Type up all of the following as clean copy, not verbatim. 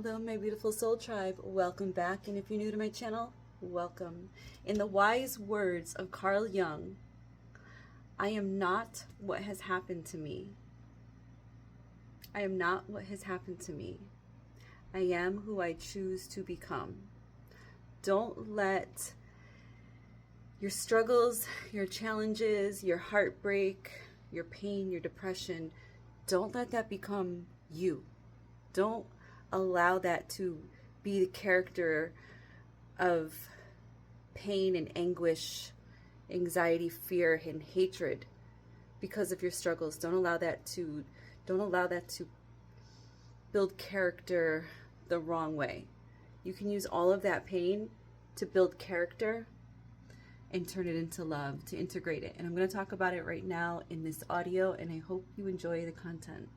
Hello, my beautiful soul tribe. Welcome back. And if you're new to my channel, welcome. In the wise words of Carl Jung, I am not what has happened to me. I am not what has happened to me. I am who I choose to become. Don't let your struggles, your challenges, your heartbreak, your pain, your depression, don't let that become you. Don't allow that to be the character of pain and anguish, anxiety, fear, and hatred because of your struggles. Don't allow that to build character the wrong way. You can use all of that pain to build character and turn it into love, to integrate it. And I'm going to talk about it right now in this audio, and I hope you enjoy the content.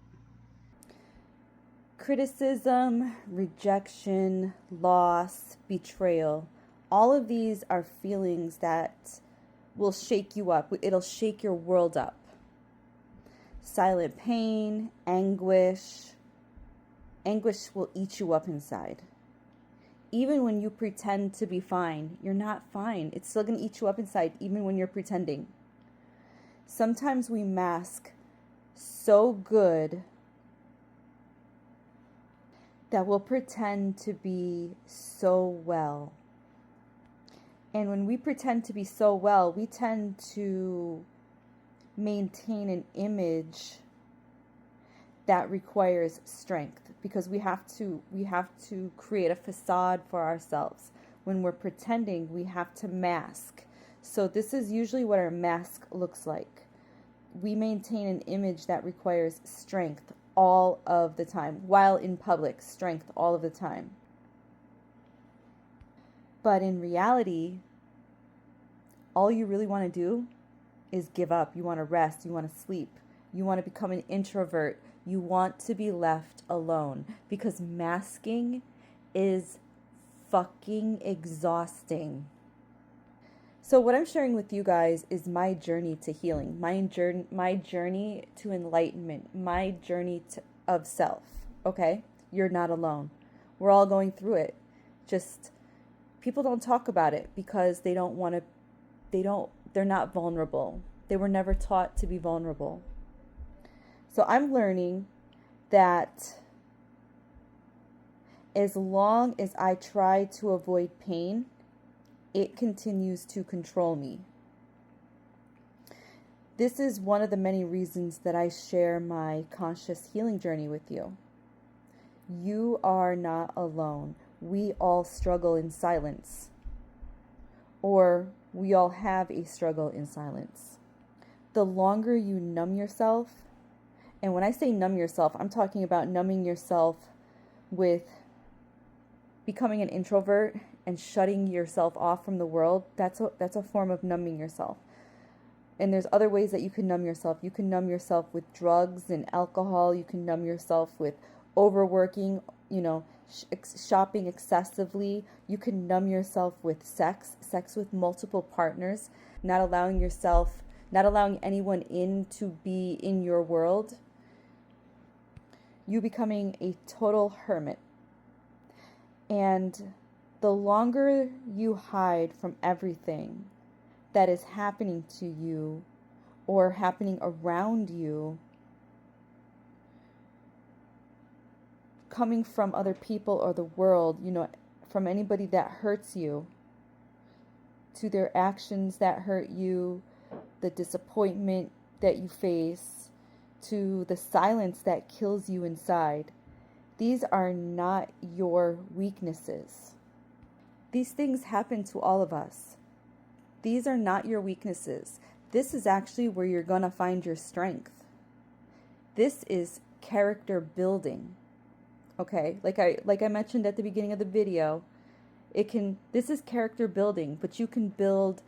Criticism, rejection, loss, betrayal, all of these are feelings that will shake you up. It'll shake your world up. Silent pain, anguish will eat you up inside. Even when you pretend to be fine, you're not fine. It's still going to eat you up inside, even when you're pretending. Sometimes we mask so good that we'll pretend to be so well. And when we pretend to be so well, we tend to maintain an image that requires strength, because we have to create a facade for ourselves. When we're pretending, we have to mask. So this is usually what our mask looks like. We maintain an image that requires strength all of the time, while in public, strength all of the time. But in reality, all you really want to do is give up. You want to rest, you want to sleep, you want to become an introvert, you want to be left alone, because masking is fucking exhausting. So what I'm sharing with you guys is my journey to healing, my journey to enlightenment, my journey of self, okay? You're not alone. We're all going through it. Just people don't talk about it because they're not vulnerable. They were never taught to be vulnerable. So I'm learning that as long as I try to avoid pain, it continues to control me. This is one of the many reasons that I share my conscious healing journey with you. You are not alone. We all struggle in silence. Or we all have a struggle in silence. The longer you numb yourself, and when I say numb yourself, I'm talking about numbing yourself with becoming an introvert and shutting yourself off from the world. That's a form of numbing yourself. And there's other ways that you can numb yourself. You can numb yourself with drugs and alcohol. You can numb yourself with overworking, shopping excessively. You can numb yourself with sex with multiple partners, not allowing anyone in to be in your world. You becoming a total hermit. And the longer you hide from everything that is happening to you or happening around you, coming from other people or the world, from anybody that hurts you, to their actions that hurt you, the disappointment that you face, to the silence that kills you inside. These are not your weaknesses. These things happen to all of us. These are not your weaknesses. This is actually where you're going to find your strength. This is character building. Okay? Like I mentioned at the beginning of the video, this is character building, but you can build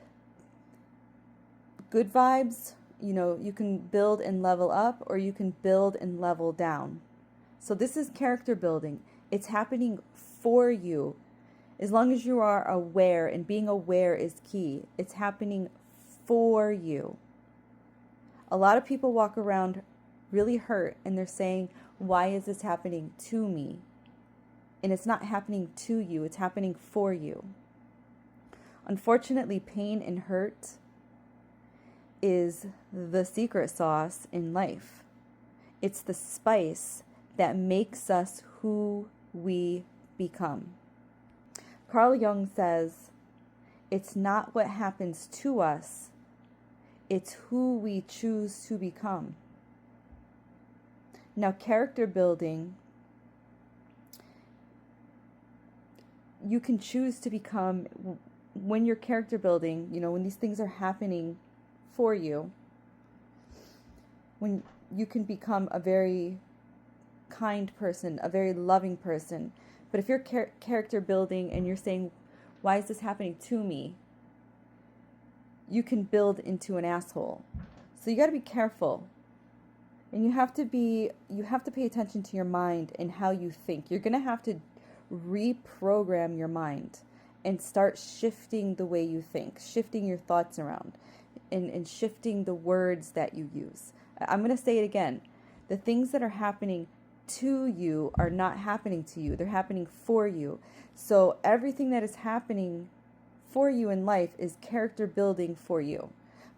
good vibes, you can build and level up, or you can build and level down. So this is character building. It's happening for you. As long as you are aware, and being aware is key, it's happening for you. A lot of people walk around really hurt and they're saying, why is this happening to me? And it's not happening to you, it's happening for you. Unfortunately, pain and hurt is the secret sauce in life. It's the spice that makes us who we become. Carl Jung says, it's not what happens to us, it's who we choose to become. Now, character building, you can choose to become, when you're character building, when these things are happening for you, when you can become a very kind person, a very loving person. But if you're character building and you're saying, why is this happening to me? You can build into an asshole. So you got to be careful. And you have to pay attention to your mind and how you think. You're going to have to reprogram your mind and start shifting the way you think, shifting your thoughts around, and shifting the words that you use. I'm going to say it again. The things that are happening to you are not happening to you. They're happening for you. So everything that is happening for you in life is character building for you.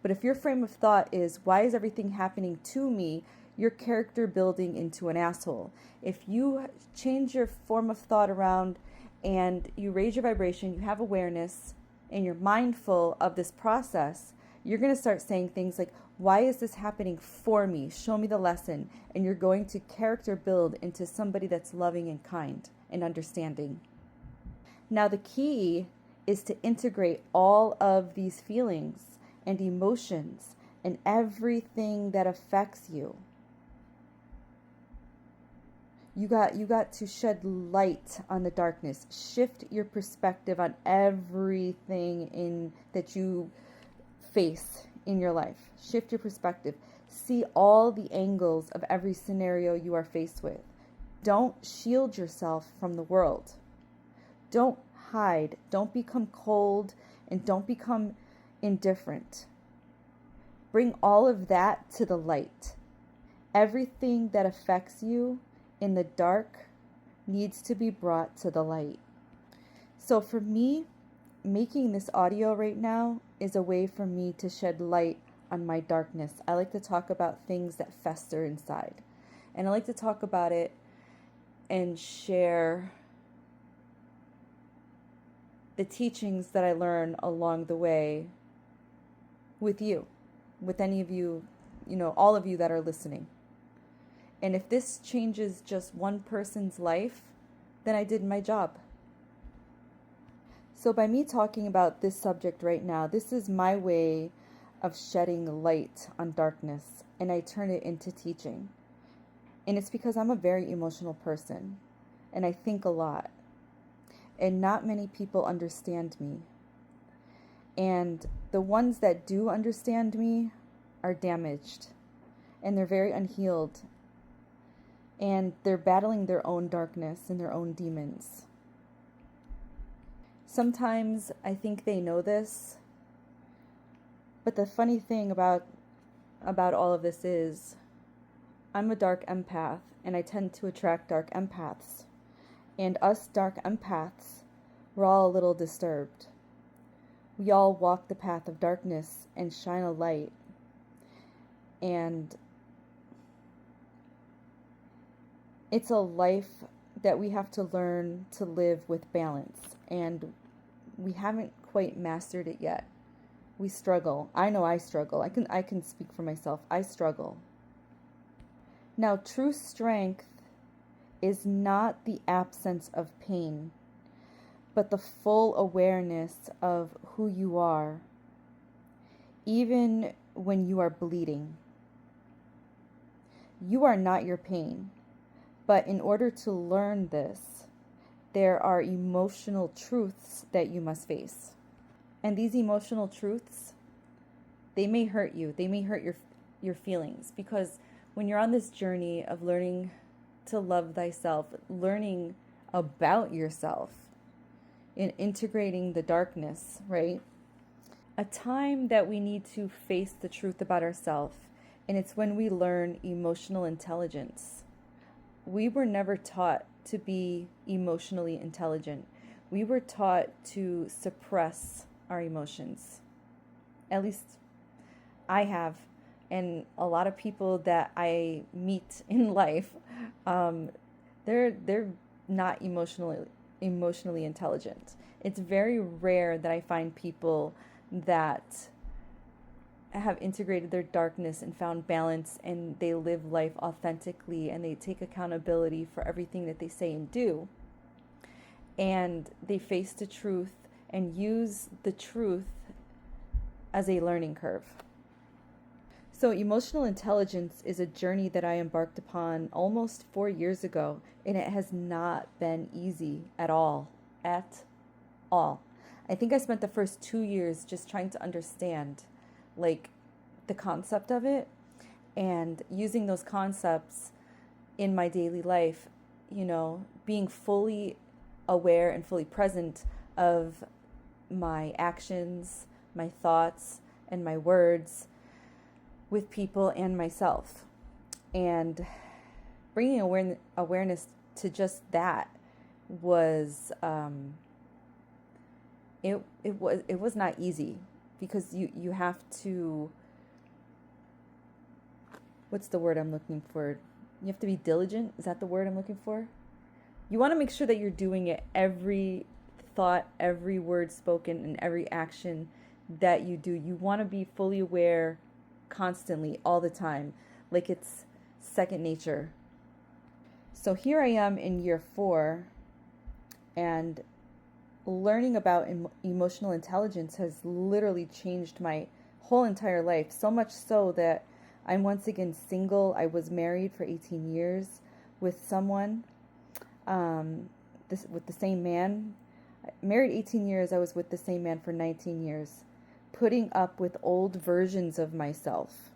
But if your frame of thought is, why is everything happening to me? You're character building into an asshole. If you change your form of thought around and you raise your vibration, you have awareness, and you're mindful of this process, you're going to start saying things like, why is this happening for me? Show me the lesson. And you're going to character build into somebody that's loving and kind and understanding. Now, the key is to integrate all of these feelings and emotions and everything that affects you. You got to shed light on the darkness. Shift your perspective on everything that you face in your life. Shift your perspective. See all the angles of every scenario you are faced with. Don't shield yourself from the world. Don't hide. Don't become cold, and don't become indifferent. Bring all of that to the light. Everything that affects you in the dark needs to be brought to the light. So for me, making this audio right now is a way for me to shed light on my darkness. I like to talk about things that fester inside. And I like to talk about it and share the teachings that I learn along the way with you, with any of you, all of you that are listening. And if this changes just one person's life, then I did my job. So by me talking about this subject right now, this is my way of shedding light on darkness, and I turn it into teaching. And it's because I'm a very emotional person, and I think a lot. And not many people understand me. And the ones that do understand me are damaged, and they're very unhealed. And they're battling their own darkness and their own demons. Sometimes I think they know this, but the funny thing about all of this is I'm a dark empath, and I tend to attract dark empaths. And us dark empaths, we're all a little disturbed. We all walk the path of darkness and shine a light. And it's a life that we have to learn to live with balance, and we haven't quite mastered it yet. We struggle. I know I struggle. I can speak for myself. I struggle. Now, true strength is not the absence of pain, but the full awareness of who you are, even when you are bleeding. You are not your pain. But in order to learn this, there are emotional truths that you must face. And these emotional truths, they may hurt you. They may hurt your feelings. Because when you're on this journey of learning to love thyself, learning about yourself, and integrating the darkness, right? A time that we need to face the truth about ourselves, and it's when we learn emotional intelligence. We were never taught to be emotionally intelligent. We were taught to suppress our emotions. At least I have. And a lot of people that I meet in life, they're not emotionally intelligent. It's very rare that I find people that have integrated their darkness and found balance, and they live life authentically, and they take accountability for everything that they say and do, and they face the truth and use the truth as a learning curve. So emotional intelligence is a journey that I embarked upon almost 4 years ago, and it has not been easy at all. At all. I think I spent the first 2 years just trying to understand like the concept of it, and using those concepts in my daily life, being fully aware and fully present of my actions, my thoughts, and my words with people and myself. And bringing awareness to just that was it was not easy, because you have to, what's the word I'm looking for? You have to be diligent. Is that the word I'm looking for? You want to make sure that you're doing it, every thought, every word spoken, and every action that you do. You want to be fully aware constantly, all the time, like it's second nature. So here I am in year 4, and learning about emotional intelligence has literally changed my whole entire life, so much so that I'm once again single. I was married for 18 years with someone, with the same man. Married 18 years, I was with the same man for 19 years. Putting up with old versions of myself.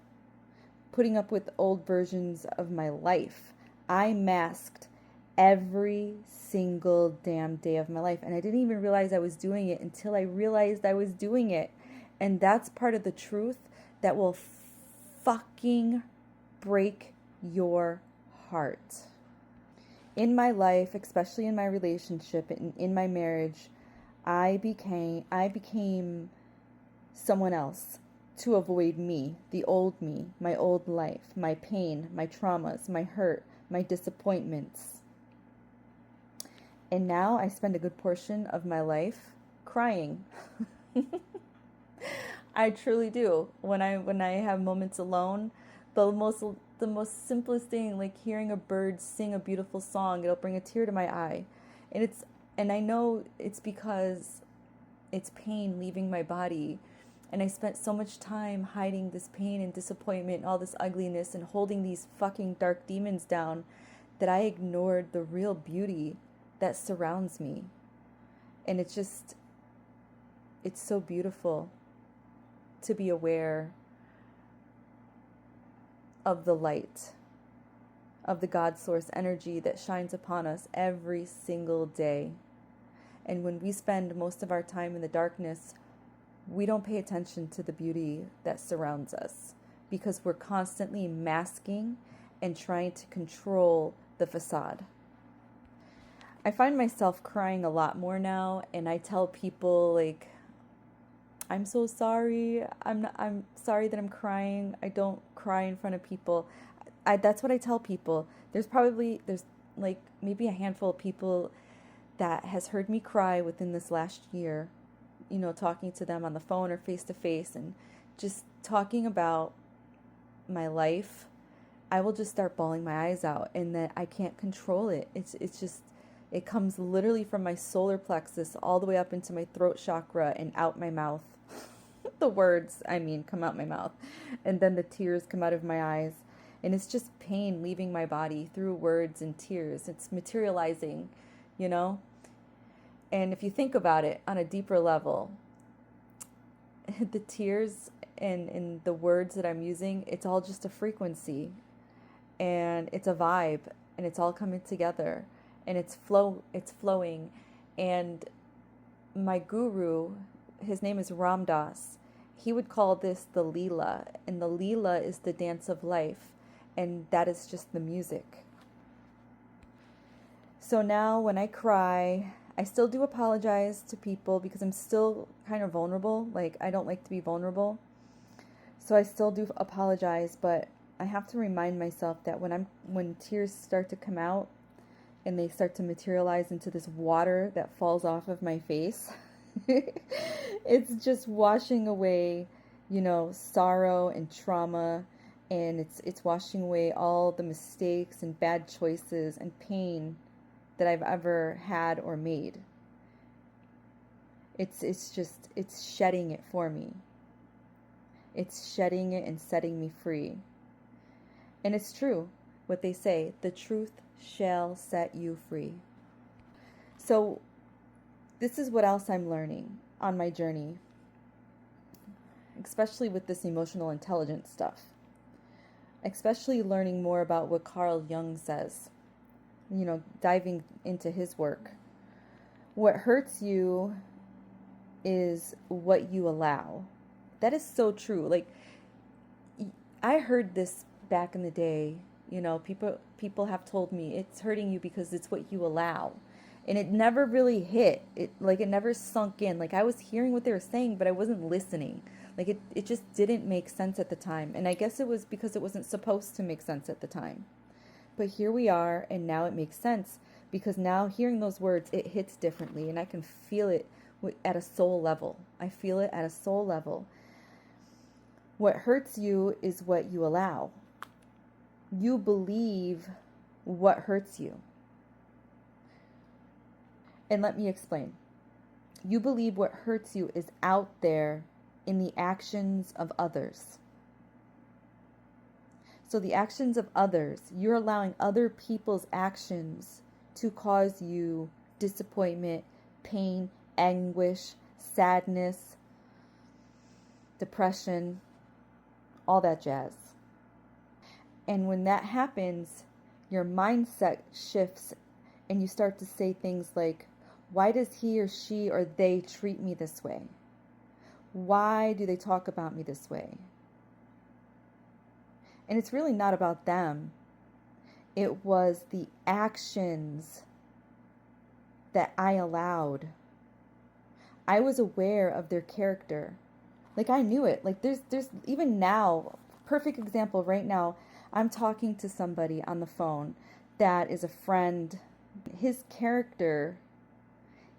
Putting up with old versions of my life. I masked every single damn day of my life. And I didn't even realize I was doing it until I realized I was doing it. And that's part of the truth that will fucking break your heart. In my life, especially in my relationship and in my marriage, I became someone else to avoid me, the old me, my old life, my pain, my traumas, my hurt, my disappointments. And now I spend a good portion of my life crying. I truly do. When I have moments alone, the most simplest thing, like hearing a bird sing a beautiful song, it'll bring a tear to my eye. And I know it's because it's pain leaving my body. And I spent so much time hiding this pain and disappointment and all this ugliness and holding these fucking dark demons down, that I ignored the real beauty that surrounds me. And it's so beautiful to be aware of the light, of the God source energy that shines upon us every single day. And when we spend most of our time in the darkness, we don't pay attention to the beauty that surrounds us, because we're constantly masking and trying to control the facade. I find myself crying a lot more now, and I tell people, like, I'm so sorry. I'm sorry that I'm crying. I don't cry in front of people. That's what I tell people. There's like maybe a handful of people that has heard me cry within this last year, talking to them on the phone or face to face, and just talking about my life. I will just start bawling my eyes out, and that I can't control it. It comes literally from my solar plexus all the way up into my throat chakra and out my mouth. The words, come out my mouth. And then the tears come out of my eyes. And it's just pain leaving my body through words and tears. It's materializing, And if you think about it on a deeper level, the tears and the words that I'm using, it's all just a frequency. And it's a vibe. And it's all coming together. And it's flowing. And my guru, his name is Ram Dass, he would call this the Leela. And the Leela is the dance of life. And that is just the music. So now when I cry, I still do apologize to people because I'm still kind of vulnerable. Like, I don't like to be vulnerable. So I still do apologize, but I have to remind myself that when tears start to come out and they start to materialize into this water that falls off of my face, it's just washing away, sorrow and trauma, and it's washing away all the mistakes and bad choices and pain that I've ever had or made. It's shedding it for me. It's shedding it and setting me free. And it's true what they say, the truth shall set you free. So this is what else I'm learning on my journey, especially with this emotional intelligence stuff. Especially learning more about what Carl Jung says, diving into his work. What hurts you is what you allow. That is so true. Like, I heard this back in the day. People have told me it's hurting you because it's what you allow. And it never really hit. It never sunk in. Like, I was hearing what they were saying, but I wasn't listening. Like, it just didn't make sense at the time. And I guess it was because it wasn't supposed to make sense at the time. But here we are, and now it makes sense, because now hearing those words, it hits differently, and I can feel it at a soul level. I feel it at a soul level. What hurts you is what you allow. You believe what hurts you. And let me explain. You believe what hurts you is out there in the actions of others. So the actions of others, you're allowing other people's actions to cause you disappointment, pain, anguish, sadness, depression, all that jazz. And when that happens, your mindset shifts and you start to say things like, why does he or she or they treat me this way? Why do they talk about me this way? And it's really not about them. It was the actions that I allowed. I was aware of their character. Like, I knew it. Like, there's even now, perfect example right now, I'm talking to somebody on the phone that is a friend. His character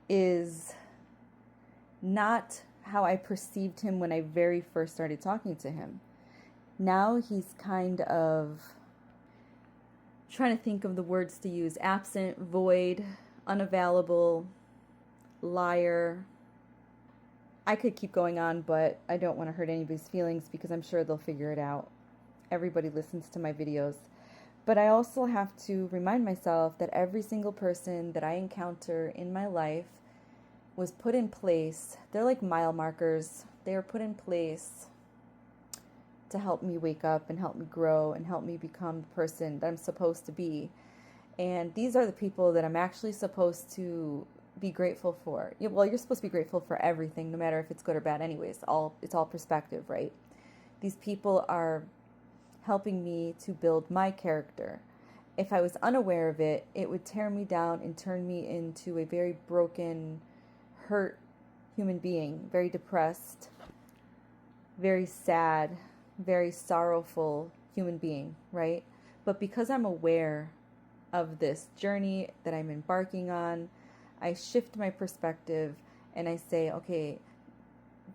is not how I perceived him when I very first started talking to him. Now he's kind of trying to think of the words to use: absent, void, unavailable, liar. I could keep going on, but I don't want to hurt anybody's feelings because I'm sure they'll figure it out. Everybody listens to my videos. But I also have to remind myself that every single person that I encounter in my life was put in place. They're like mile markers. They are put in place to help me wake up and help me grow and help me become the person that I'm supposed to be. And these are the people that I'm actually supposed to be grateful for. Well, you're supposed to be grateful for everything, no matter if it's good or bad anyways. It's all perspective, right? These people are helping me to build my character. If I was unaware of it, it would tear me down and turn me into a very broken, hurt human being, very depressed, very sad, very sorrowful human being, right? But because I'm aware of this journey that I'm embarking on, I shift my perspective and I say, okay,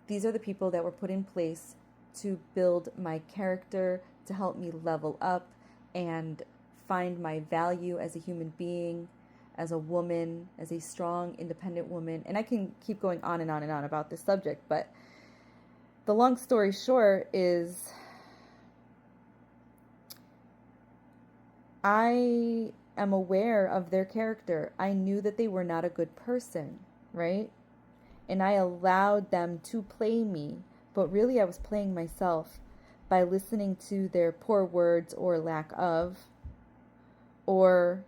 these are the people that were put in place to build my character, to help me level up and find my value as a human being, as a woman, as a strong, independent woman. And I can keep going on and on and on about this subject, but the long story short is I am aware of their character. I knew that they were not a good person, right? And I allowed them to play me, but really I was playing myself by listening to their poor words or lack of, or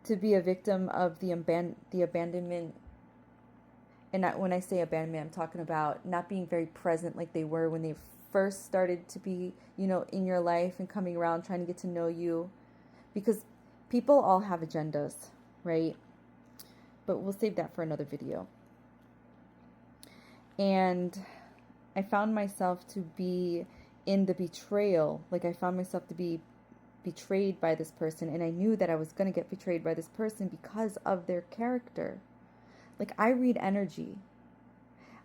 to be a victim of the abandonment. And when I say abandonment, I'm talking about not being very present like they were when they first started to be, in your life and coming around trying to get to know you. Because People all have agendas, right? But we'll save that for another video. And I found myself to be in the betrayal. Like, I found myself to be betrayed by this person, and I knew that I was going to get betrayed by this person because of their character. Like, I read energy.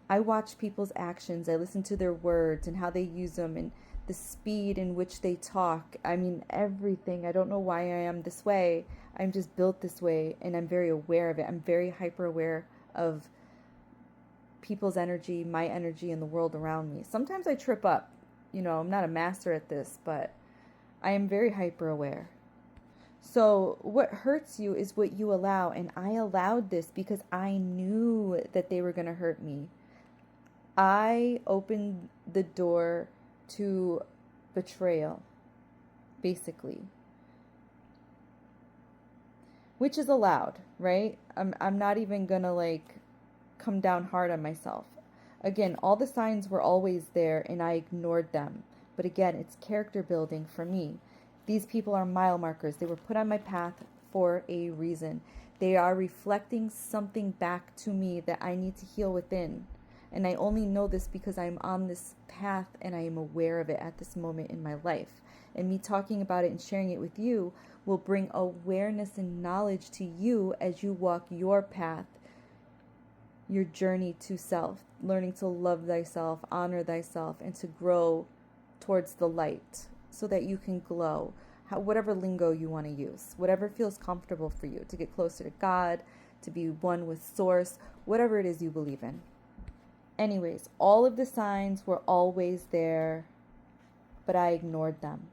I watch people's actions. I listen to their words and how they use them and the speed in which they talk. I mean, everything. I don't know why I am this way. I'm just built this way, and I'm very aware of it. I'm very hyper aware of people's energy, my energy, and the world around me. Sometimes I trip up. You know, I'm not a master at this, but I am very hyper aware. So what hurts you is what you allow, and I allowed this because I knew that they were going to hurt me. I opened the door to betrayal, basically, which is allowed, right? I'm not even going to like come down hard on myself. Again, all the signs were always there and I ignored them. But again, it's character building for me. These people are mile markers. They were put on my path for a reason. They are reflecting something back to me that I need to heal within. And I only know this because I'm on this path and I am aware of it at this moment in my life. And me talking about it and sharing it with you will bring awareness and knowledge to you as you walk your path, your journey to self, learning to love thyself, honor thyself, and to grow towards the light so that you can glow. Whatever lingo you want to use, whatever feels comfortable for you, to get closer to God, to be one with Source, whatever it is you believe in. Anyways, all of the signs were always there, but I ignored them.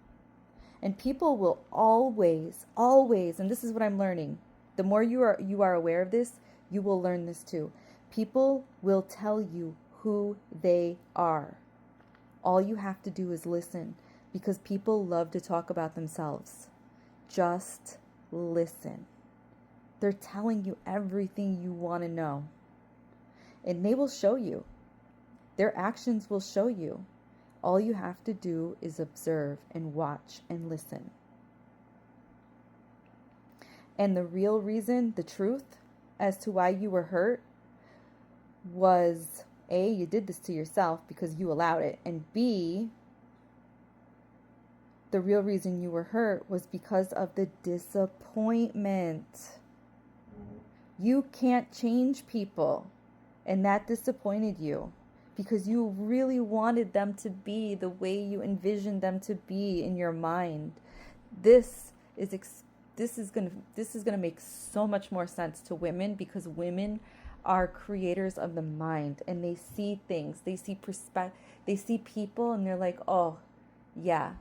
And people will always, and this is what I'm learning. The more you are aware of this, you will learn this too. People will tell you who they are. All you have to do is listen, because people love to talk about themselves. Just listen. They're telling you everything you want to know. And they will show you. Their actions will show you. All you have to do is observe and watch and listen. And the real reason, the truth as to why you were hurt was A, you did this to yourself because you allowed it, and B, the real reason you were hurt was because of the disappointment. You can't change people, and that disappointed you because you really wanted them to be the way you envisioned them to be in your mind. This is going to make so much more sense to women, because women are creators of the mind, and they see things, they see they see people, and they're like, oh yeah,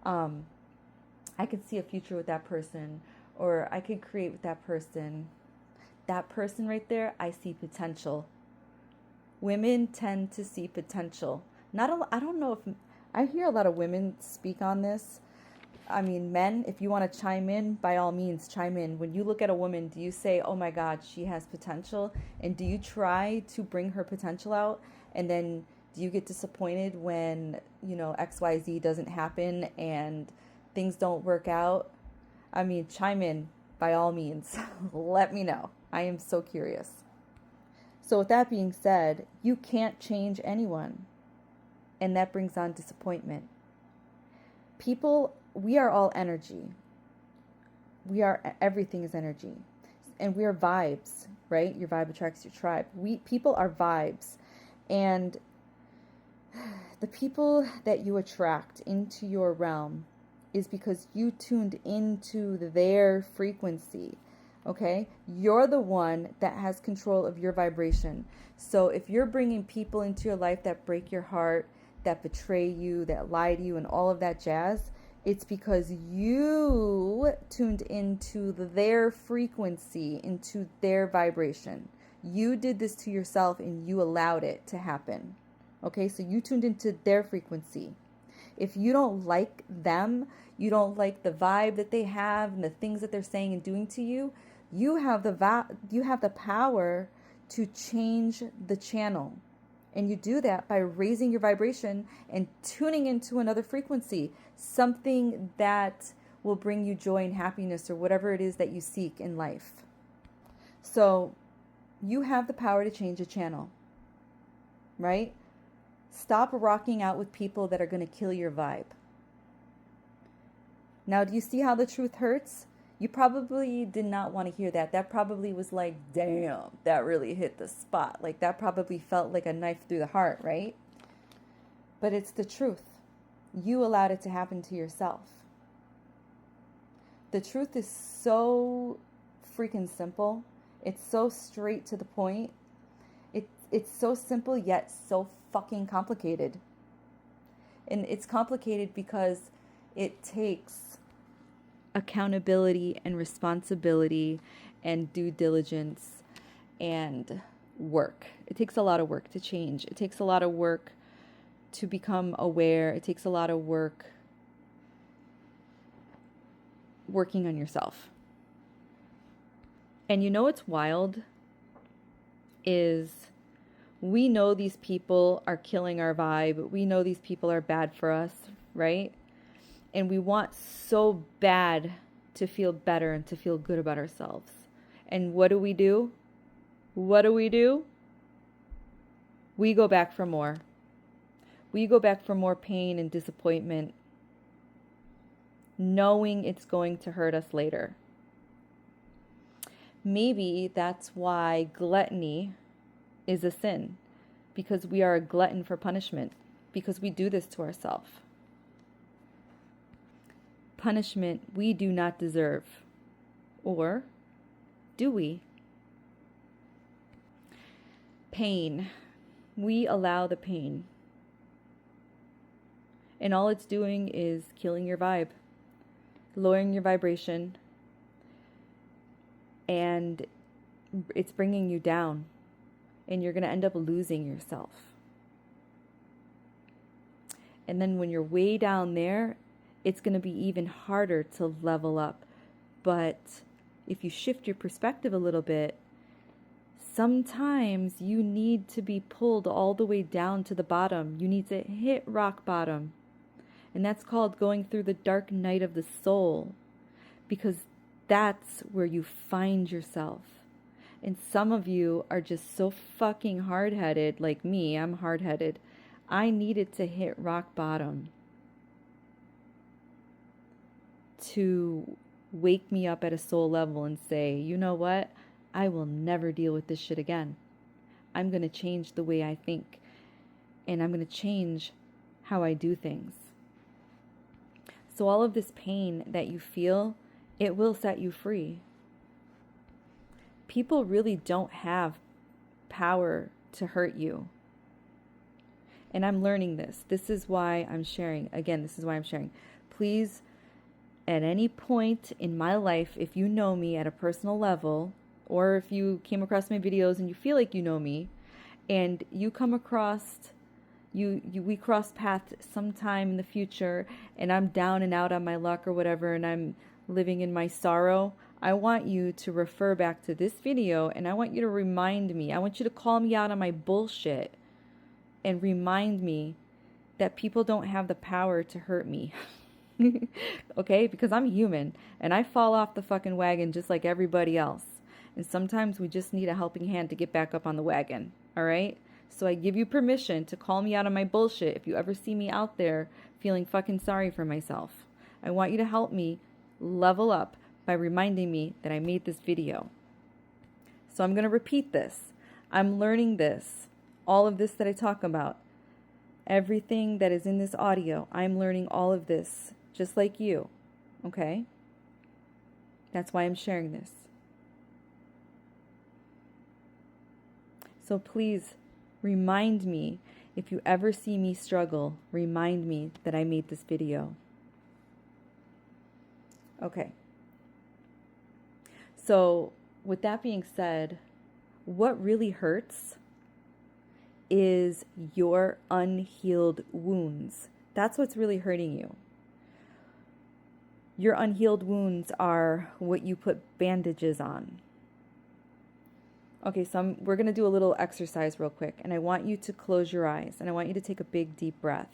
I could see a future with that person, or I could create with that person. That person right there, I see potential. Women tend to see potential. I don't know if I hear a lot of women speak on this. I mean, men, if you want to chime in, by all means, chime in. When you look at a woman, do you say, oh my God, she has potential? And do you try to bring her potential out? And then do you get disappointed when, XYZ doesn't happen and things don't work out? I mean, chime in, by all means. Let me know. I am so curious. So with that being said, you can't change anyone. And that brings on disappointment. People, we are all energy. Everything is energy. And we are vibes, right? Your vibe attracts your tribe. People are vibes. And the people that you attract into your realm is because you tuned into their frequency. Okay? You're the one that has control of your vibration. So if you're bringing people into your life that break your heart, that betray you, that lie to you, and all of that jazz, it's because you tuned into their frequency, into their vibration. You did this to yourself and you allowed it to happen. Okay, so you tuned into their frequency. If you don't like them, you don't like the vibe that they have and the things that they're saying and doing to you, you have the power to change the channel. And you do that by raising your vibration and tuning into another frequency, something that will bring you joy and happiness or whatever it is that you seek in life. So you have the power to change a channel, right? Stop rocking out with people that are going to kill your vibe. Now, do you see how the truth hurts? You probably did not want to hear that. That probably was like, damn, that really hit the spot. Like, that probably felt like a knife through the heart, right? But it's the truth. You allowed it to happen to yourself. The truth is so freaking simple. It's so straight to the point. It's so simple yet so fucking complicated. And it's complicated because it takes accountability and responsibility and due diligence and work. It takes a lot of work to change. It takes a lot of work to become aware. It takes a lot of work working on yourself. And you know what's wild is we know these people are killing our vibe. We know these people are bad for us, right? And we want so bad to feel better and to feel good about ourselves. And what do? What do? We go back for more. We go back for more pain and disappointment, knowing it's going to hurt us later. Maybe that's why gluttony is a sin, because we are a glutton for punishment, because we do this to ourselves. Punishment we do not deserve. Or do we? Pain. We allow the pain. And all it's doing is killing your vibe, lowering your vibration, and it's bringing you down. And you're going to end up losing yourself. And then when you're way down there, it's going to be even harder to level up. But if you shift your perspective a little bit, sometimes you need to be pulled all the way down to the bottom. You need to hit rock bottom. And that's called going through the dark night of the soul, because that's where you find yourself. And some of you are just so fucking hard-headed, like me. I'm hard-headed. I needed to hit rock bottom to wake me up at a soul level and say, you know what? I will never deal with this shit again. I'm going to change the way I think. And I'm going to change how I do things. So all of this pain that you feel, it will set you free. People really don't have power to hurt you. And I'm learning this. This is why I'm sharing. Again, this is why I'm sharing. Please, at any point in my life, if you know me at a personal level, or if you came across my videos and you feel like you know me, and you come across, we cross paths sometime in the future, and I'm down and out on my luck or whatever, and I'm living in my sorrow, I want you to refer back to this video, and I want you to remind me. I want you to call me out on my bullshit and remind me that people don't have the power to hurt me. Okay? Because I'm human, and I fall off the fucking wagon just like everybody else. And sometimes we just need a helping hand to get back up on the wagon. All right? So I give you permission to call me out on my bullshit if you ever see me out there feeling fucking sorry for myself. I want you to help me level up by reminding me that I made this video. So I'm going to repeat this. I'm learning this. All of this that I talk about. Everything that is in this audio. I'm learning all of this. Just like you. Okay? That's why I'm sharing this. So please remind me, if you ever see me struggle, remind me that I made this video. Okay. So, with that being said, what really hurts is your unhealed wounds. That's what's really hurting you. Your unhealed wounds are what you put bandages on. Okay, so we're going to do a little exercise real quick, and I want you to close your eyes, and I want you to take a big, deep breath.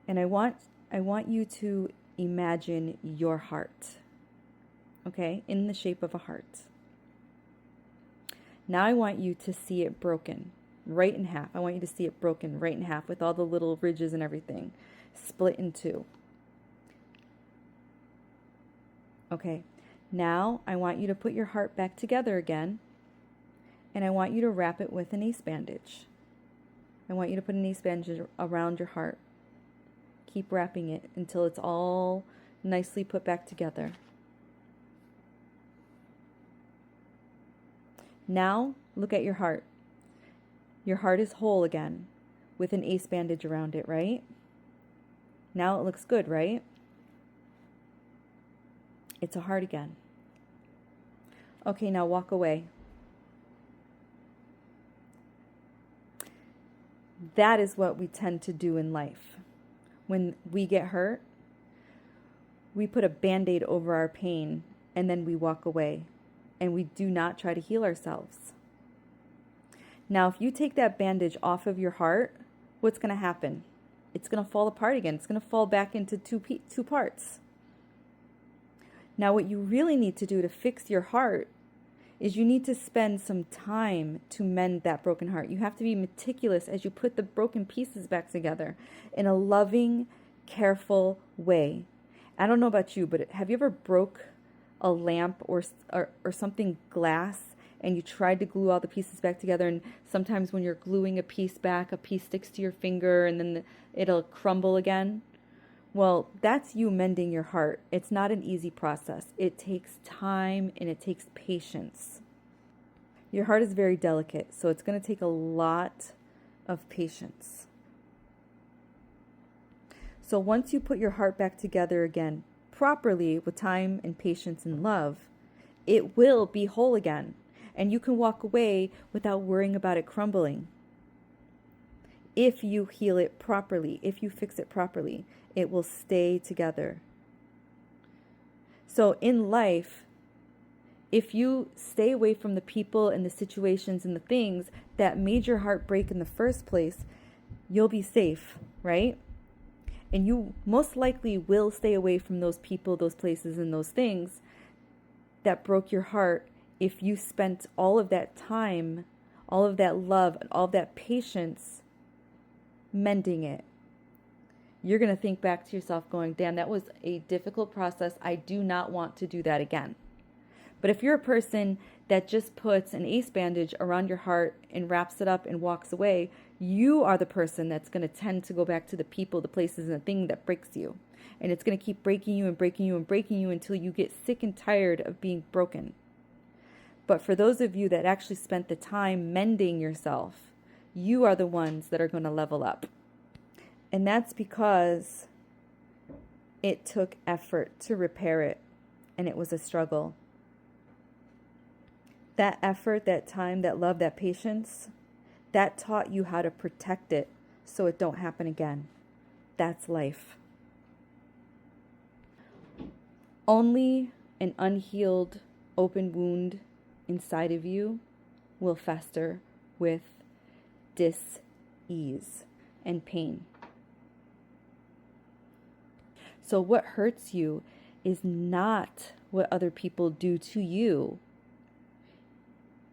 And I want you to imagine your heart, okay, in the shape of a heart. Now I want you to see it broken right in half. I want you to see it broken right in half with all the little ridges and everything, split in two. Okay, now I want you to put your heart back together again, and I want you to wrap it with an ace bandage. I want you to put an ace bandage around your heart. Keep wrapping it until it's all nicely put back together. Now, look at your heart. Your heart is whole again with an ace bandage around it, right? Now it looks good, right? It's a heart again. Okay, now walk away. That is what we tend to do in life. When we get hurt, we put a Band-Aid over our pain and then we walk away and we do not try to heal ourselves. Now, if you take that bandage off of your heart, what's going to happen? It's going to fall apart again. It's going to fall back into two parts. Now, what you really need to do to fix your heart is you need to spend some time to mend that broken heart. You have to be meticulous as you put the broken pieces back together in a loving, careful way. I don't know about you, but have you ever broke a lamp or something glass and you tried to glue all the pieces back together, and sometimes when you're gluing a piece back, a piece sticks to your finger and then it'll crumble again? Well, that's you mending your heart. It's not an easy process. It takes time and it takes patience. Your heart is very delicate, so it's going to take a lot of patience. So once you put your heart back together again, properly with time and patience and love, it will be whole again. And you can walk away without worrying about it crumbling. If you heal it properly, if you fix it properly, it will stay together. So in life, if you stay away from the people and the situations and the things that made your heart break in the first place, you'll be safe, right? And you most likely will stay away from those people, those places, and those things that broke your heart if you spent all of that time, all of that love, and all of that patience mending it. You're going to think back to yourself going, damn, that was a difficult process. I do not want to do that again. But if you're a person that just puts an ace bandage around your heart and wraps it up and walks away, you are the person that's going to tend to go back to the people, the places, and the thing that breaks you. And it's going to keep breaking you and breaking you and breaking you until you get sick and tired of being broken. But for those of you that actually spent the time mending yourself, you are the ones that are going to level up. And that's because it took effort to repair it, and it was a struggle. That effort, that time, that love, that patience, that taught you how to protect it so it don't happen again. That's life. Only an unhealed, open wound inside of you will fester with dis-ease and pain. So what hurts you is not what other people do to you.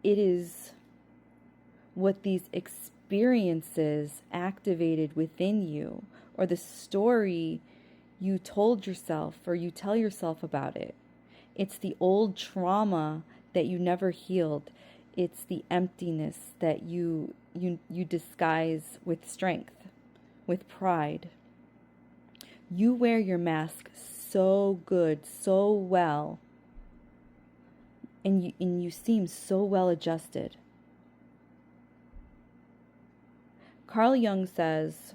It is what these experiences activated within you, or the story you told yourself or you tell yourself about it. It's the old trauma that you never healed. It's the emptiness that you disguise with strength, with pride. You wear your mask so good, so well, and you seem so well adjusted. Carl Jung says,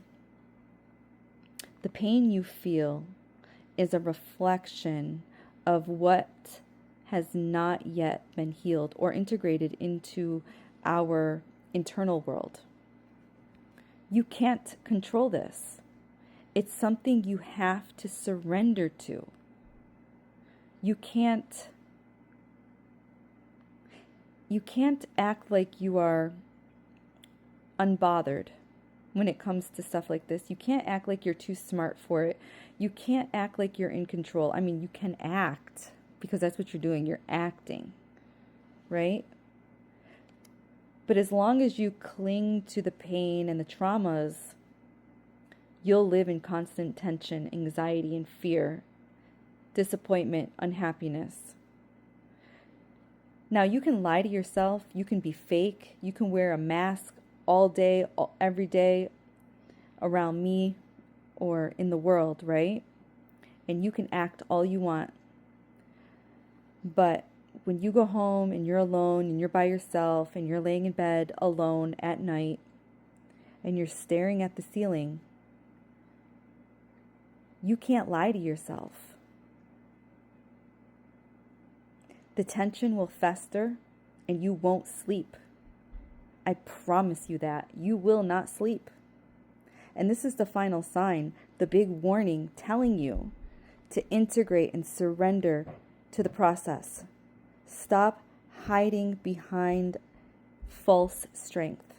the pain you feel is a reflection of what has not yet been healed or integrated into our internal world. You can't control this. It's something you have to surrender to. You can't act like you are unbothered when it comes to stuff like this. You can't act like you're too smart for it. You can't act like you're in control. I mean, you can act because that's what you're doing. You're acting, right? But as long as you cling to the pain and the traumas, you'll live in constant tension, anxiety, and fear, disappointment, unhappiness. Now, you can lie to yourself. You can be fake. You can wear a mask all day, every day around me or in the world, right? And you can act all you want. But when you go home and you're alone and you're by yourself and you're laying in bed alone at night and you're staring at the ceiling, you can't lie to yourself. The tension will fester and you won't sleep. I promise you that. You will not sleep. And this is the final sign, the big warning telling you to integrate and surrender to the process. Stop hiding behind false strength.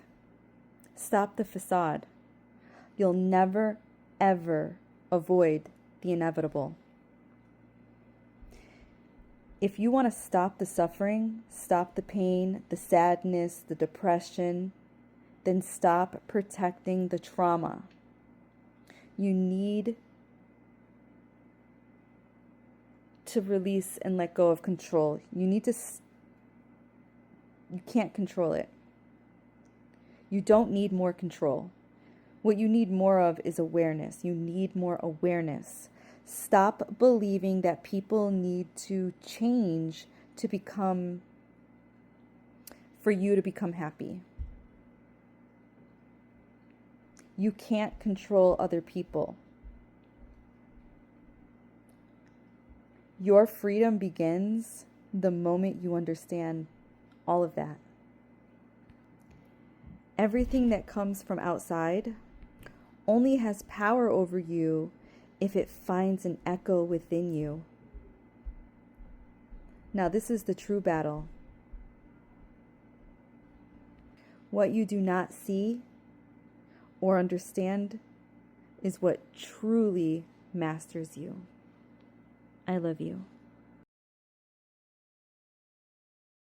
Stop the facade. You'll never, ever avoid the inevitable. If you want to stop the suffering, stop the pain, the sadness, the depression, then stop protecting the trauma. You need to release and let go of control. You can't control it. You don't need more control. What you need more of is awareness. You need more awareness. Stop believing that people need to change for you to become happy. You can't control other people. Your freedom begins the moment you understand all of that. Everything that comes from outside only has power over you if it finds an echo within you. Now, this is the true battle. What you do not see or understand is what truly masters you. I love you.